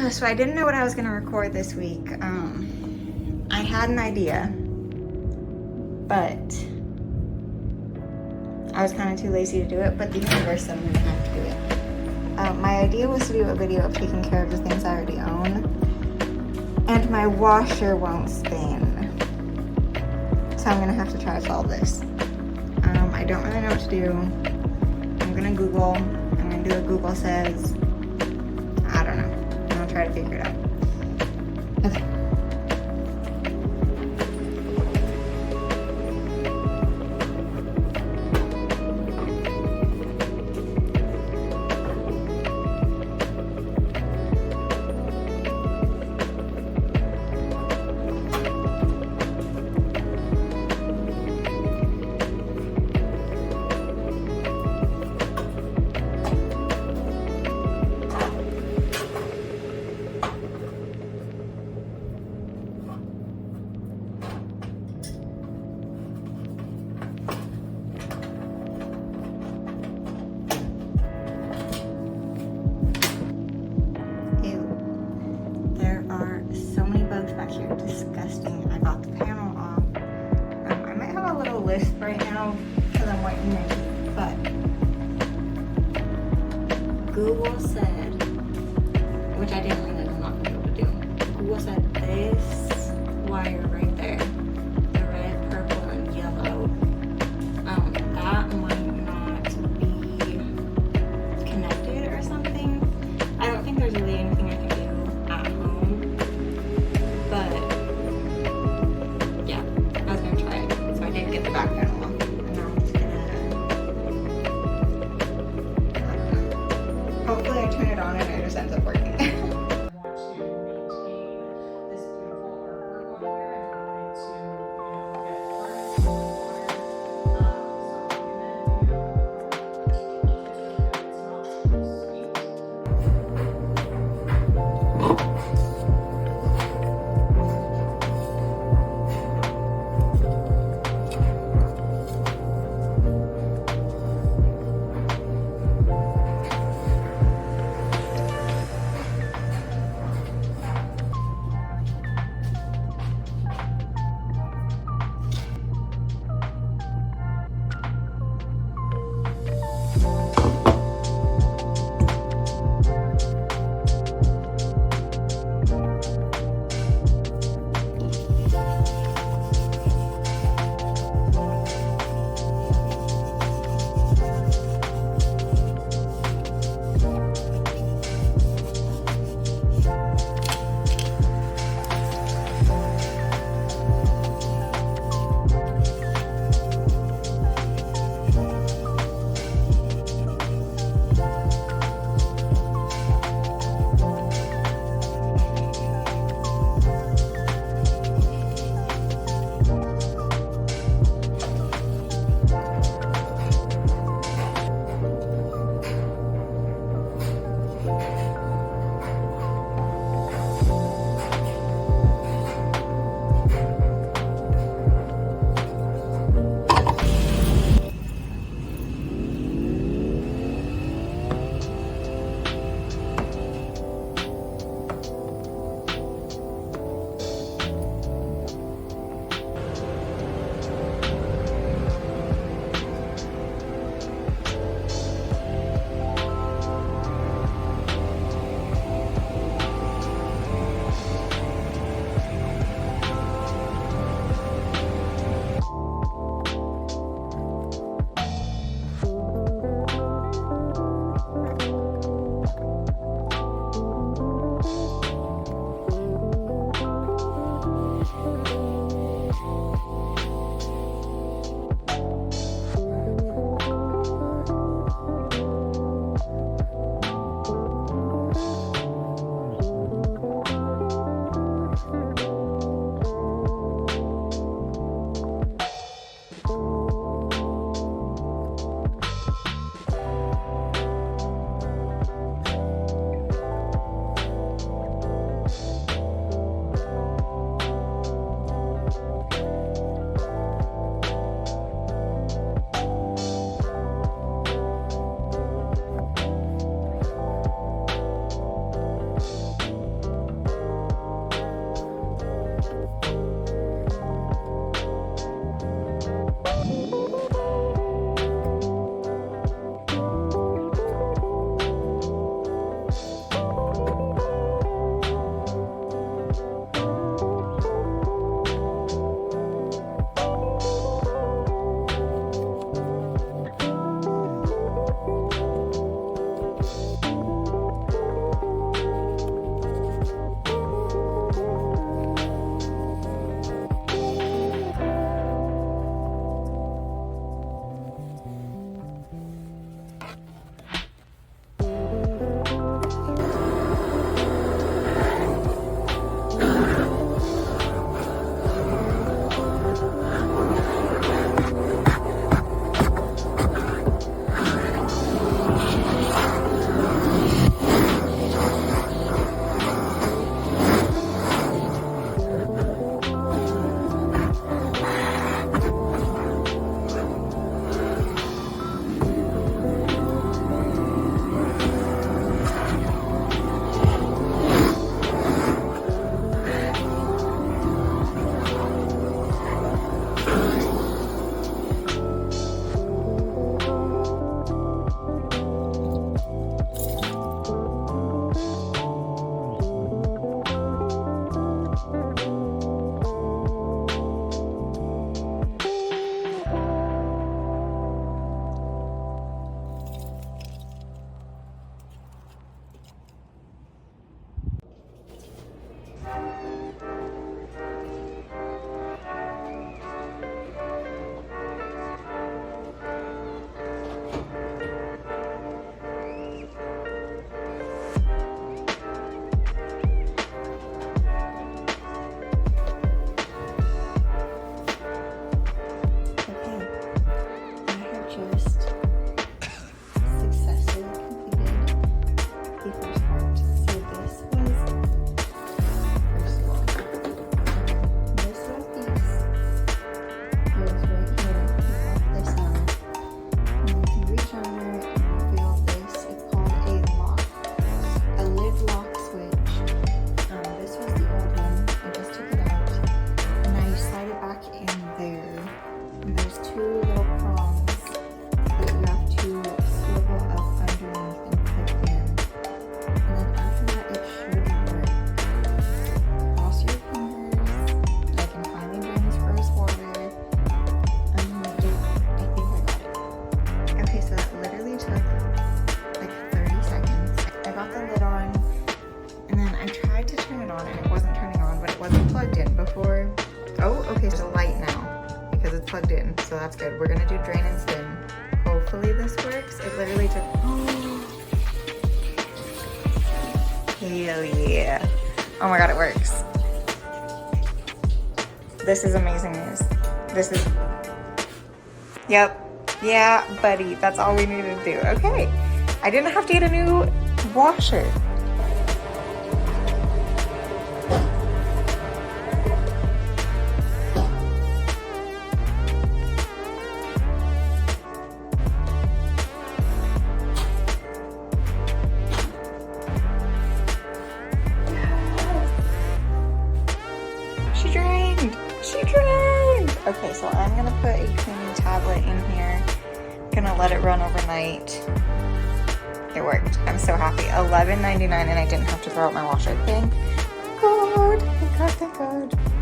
So I didn't know what I was gonna record this week. I had an idea, but I was kind of too lazy to do it, but the universe said I'm gonna have to do it. My idea was to do a video of taking care of the things I already own, and my washer won't spin. So I'm gonna have to try to solve this. I don't really know what to do. I'm gonna Google. I'm gonna do a Google says. I don't know. I'm gonna try to figure it out. Okay. Here, disgusting. I got the panel off. I might have a little lisp right now because I'm whitening my teeth, but Google said, which I didn't realize I'm not going to be able to do. Google said this wire right there, the red, purple, and yellow, that might not be connected or something. I don't think there's really anything I can do at home. But yeah, I was gonna try it. So I did get the back panel off. And now I'm just gonna, hopefully I turn it on and it just ends up working. plugged in, so that's good. We're gonna do drain and spin. Hopefully this works. It literally took, hell yeah. Oh my God, it works. This is amazing news. This is, yep. Yeah, buddy, that's all we needed to do. Okay, I didn't have to get a new washer. She drained. She drained. Okay, so I'm gonna put a cleaning tablet in here. Gonna let it run overnight. It worked. I'm so happy. $11.99 and I didn't have to throw out my washer. Thank God. Thank God, thank God.